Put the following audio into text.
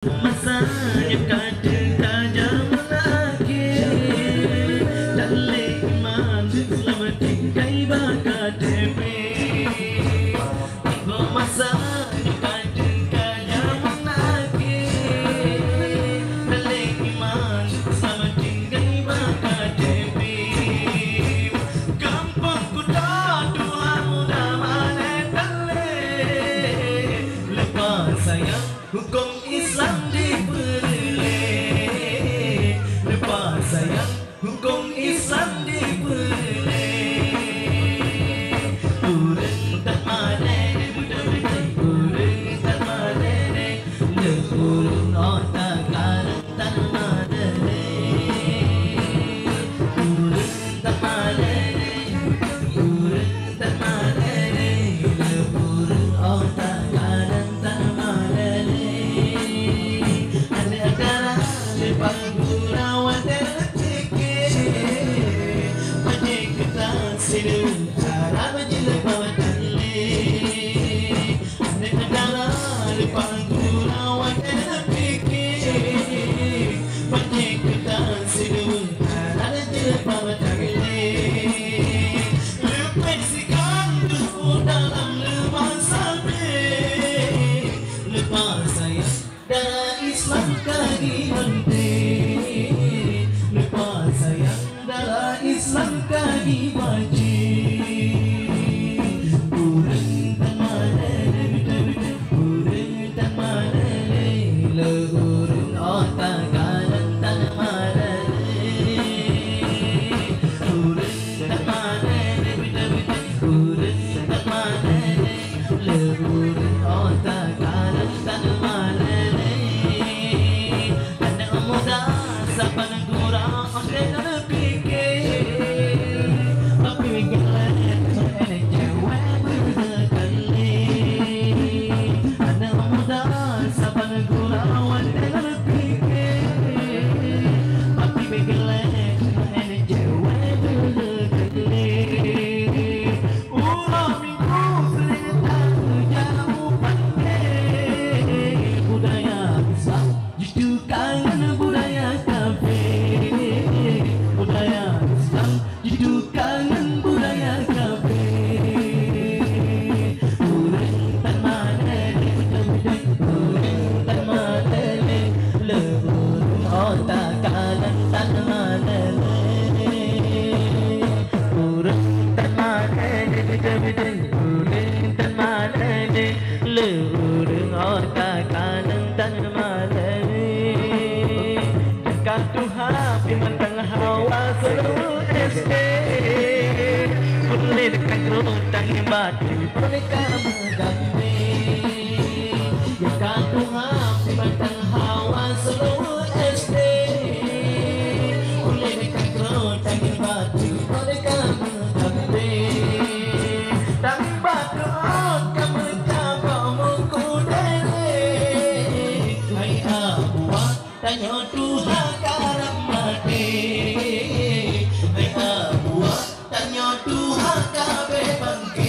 Masanya kadang zaman akhir dan iman selamat tingkai bakat tepi. Masanya kadang zaman akhir dan iman selamat tingkai bakat tepi. Kampung kuda Tuhan muda mana talik lepas sayang hukum Islam dipelih, lepas sayang hukum Islam dipelih. Urang tak mana budak-budak, urang tak mana le urang otak karang tak mana urang tak mana urang tak mana le urang otak karang tak mana. Pagurawan dan cikir Pajik kita sidu Cara menjelak bawa tali Anak negara Pagurawan dan pikir Pajik kita sidu Cara menjelak bawa tali Lepasikan tuh dalam lepas salib Lepas saya darah Islam kaki penting, lepas sayang darah Islam kaki wajib. Urang tak mana urang tak mana le urang otak kanan tak mana urang tak mana urang tak mana le urang otak kanan tak mana. Siapa nak kurang, orang nak fikir. Tapi jangan ada jawab berkali. Anak muda, siapa nak kurang, orang nak fikir. Tapi jangan ada jawab berkali. Ulah minggu serta jauh pandai. Budaya Islam itu kangen budaya. Budaya Islam itu kangen budaya kafe. Urang tak mana budak-budak, urang tak mana le urang otak kanan tak mana urang tak mana budak-budak, urang tak mana le urang otak kanan tak mana. Tuhan memandang hawa seluruh SD boleh dekat kerutang hebat boleh kamu ganti. Jika Tuhan memandang hawa seluruh SD boleh dekat kerutang hebat boleh kamu ganti. Dan batu kamu cabak muku dere. Hai abuah tanya Tuhan tanya Tuhan kabeh bangkit.